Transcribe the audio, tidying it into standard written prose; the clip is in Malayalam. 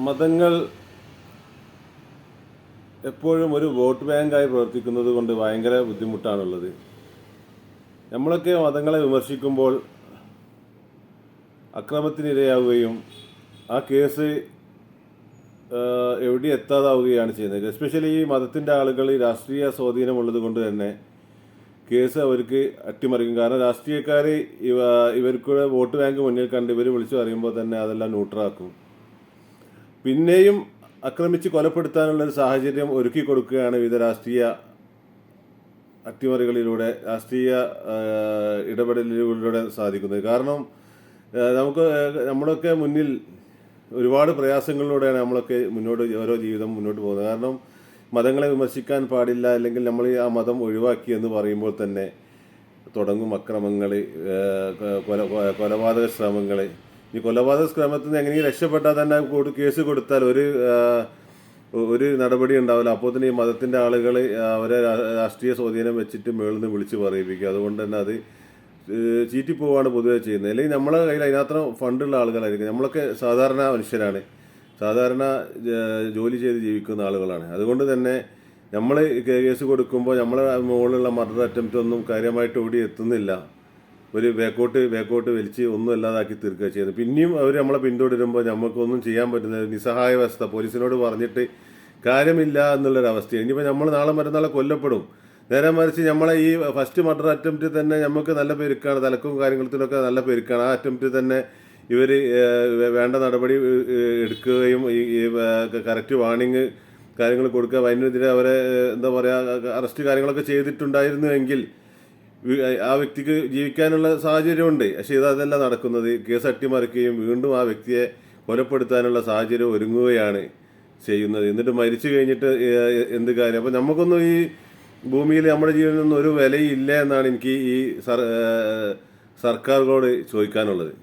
മതങ്ങൾ എപ്പോഴും ഒരു വോട്ട് ബാങ്കായി പ്രവർത്തിക്കുന്നത് കൊണ്ട് ഭയങ്കര ബുദ്ധിമുട്ടാണുള്ളത്. നമ്മളൊക്കെ മതങ്ങളെ വിമർശിക്കുമ്പോൾ അക്രമത്തിനിരയാവുകയും ആ കേസ് എവിടെ എത്താതാവുകയാണ് ചെയ്യുന്നത്. എസ്പെഷ്യലി ഈ മതത്തിൻ്റെ ആളുകൾ ഈ രാഷ്ട്രീയ സ്വാധീനമുള്ളത് കൊണ്ട് തന്നെ കേസ് അവർക്ക് അട്ടിമറിക്കും. കാരണം രാഷ്ട്രീയക്കാർ ഇവർക്ക് വോട്ട് ബാങ്ക് മുന്നിൽ കണ്ട് ഇവർ വിളിച്ചു പറയുമ്പോൾ തന്നെ അതെല്ലാം ന്യൂട്രാക്കും. പിന്നെയും ആക്രമിച്ച് കൊലപ്പെടുത്താനുള്ളൊരു സാഹചര്യം ഒരുക്കി കൊടുക്കുകയാണ് വിവിധ രാഷ്ട്രീയ അട്ടിമറികളിലൂടെ, രാഷ്ട്രീയ ഇടപെടലുകളിലൂടെ സാധിക്കുന്നത്. കാരണം നമ്മളൊക്കെ മുന്നിൽ ഒരുപാട് പ്രയാസങ്ങളിലൂടെയാണ് നമ്മളൊക്കെ ഓരോ ജീവിതം മുന്നോട്ട് പോകുന്നത്. കാരണം മതങ്ങളെ വിമർശിക്കാൻ പാടില്ല, അല്ലെങ്കിൽ നമ്മൾ ആ മതം ഒഴിവാക്കി എന്ന് പറയുമ്പോൾ തന്നെ തുടങ്ങും അക്രമങ്ങൾ, കൊലപാതക ശ്രമങ്ങൾ. ഈ കൊലപാതക ശ്രമത്തിൽ നിന്ന് എങ്ങനെയും രക്ഷപ്പെട്ടാൽ തന്നെ കേസ് കൊടുത്താൽ ഒരു നടപടി ഉണ്ടാവില്ല. അപ്പോൾ തന്നെ ഈ മതത്തിൻ്റെ ആളുകൾ അവരെ രാഷ്ട്രീയ സ്വാധീനം വെച്ചിട്ട് മേളിൽ നിന്ന് വിളിച്ച് പറയിപ്പിക്കുക. അതുകൊണ്ട് തന്നെ അത് ചീറ്റിപ്പോവാണ് പൊതുവെ ചെയ്യുന്നത്. അല്ലെങ്കിൽ നമ്മളെ കയ്യിൽ അതിനകത്ത് ഫണ്ടുള്ള ആളുകളായിരിക്കും. നമ്മളൊക്കെ സാധാരണ മനുഷ്യരാണ്, സാധാരണ ജോലി ചെയ്ത് ജീവിക്കുന്ന ആളുകളാണ്. അതുകൊണ്ട് തന്നെ നമ്മൾ കേസ് കൊടുക്കുമ്പോൾ നമ്മളെ മുകളിലുള്ള മർഡർ അറ്റംപ്റ്റ് ഒന്നും കാര്യമായിട്ട് ഓടി എത്തുന്നില്ല. ഒരു ബേക്കോട്ട് വലിച്ച് ഒന്നും അല്ലാതാക്കി തീർക്കുക ചെയ്യുന്നത്. പിന്നെയും അവർ നമ്മളെ പിന്തുടരുമ്പോൾ നമുക്കൊന്നും ചെയ്യാൻ പറ്റുന്ന നിസ്സഹായാവസ്ഥ. പോലീസിനോട് പറഞ്ഞിട്ട് കാര്യമില്ല എന്നുള്ളൊരവസ്ഥയാണ്. ഇനിയിപ്പോൾ നമ്മൾ നാളെ മറ്റന്നാളെ കൊല്ലപ്പെടും. നേരെ മറിച്ച് നമ്മളെ ഈ ഫസ്റ്റ് മർഡർ അറ്റംപ്റ്റ് തന്നെ നമുക്ക് നല്ല പെരുക്കാണ്, തലക്കും കാര്യങ്ങളത്തിനൊക്കെ നല്ല പെരുക്കാണ്. ആ അറ്റംപ്റ്റ് തന്നെ ഇവർ വേണ്ട നടപടി എടുക്കുകയും ഈ കറക്റ്റ് വാർണിംഗ് കാര്യങ്ങൾ കൊടുക്കുക, അതിനെതിരെ അവരെ എന്താ പറയുക അറസ്റ്റ് കാര്യങ്ങളൊക്കെ ചെയ്തിട്ടുണ്ടായിരുന്നുവെങ്കിൽ ആ വ്യക്തിക്ക് ജീവിക്കാനുള്ള സാഹചര്യമുണ്ട്. പക്ഷേ അതല്ല നടക്കുന്നത്. കേസ് അട്ടിമറിക്കുകയും വീണ്ടും ആ വ്യക്തിയെ കൊലപ്പെടുത്താനുള്ള സാഹചര്യം ഒരുങ്ങുകയാണ് ചെയ്യുന്നത്. എന്നിട്ട് മരിച്ചു കഴിഞ്ഞിട്ട് എന്ത് കാര്യം? അപ്പം നമുക്കൊന്നും ഈ ഭൂമിയിൽ നമ്മുടെ ജീവനൊന്നും ഒരു വിലയില്ല എന്നാണ് എനിക്ക് ഈ സർക്കാരുകളോട് ചോദിക്കാനുള്ളത്.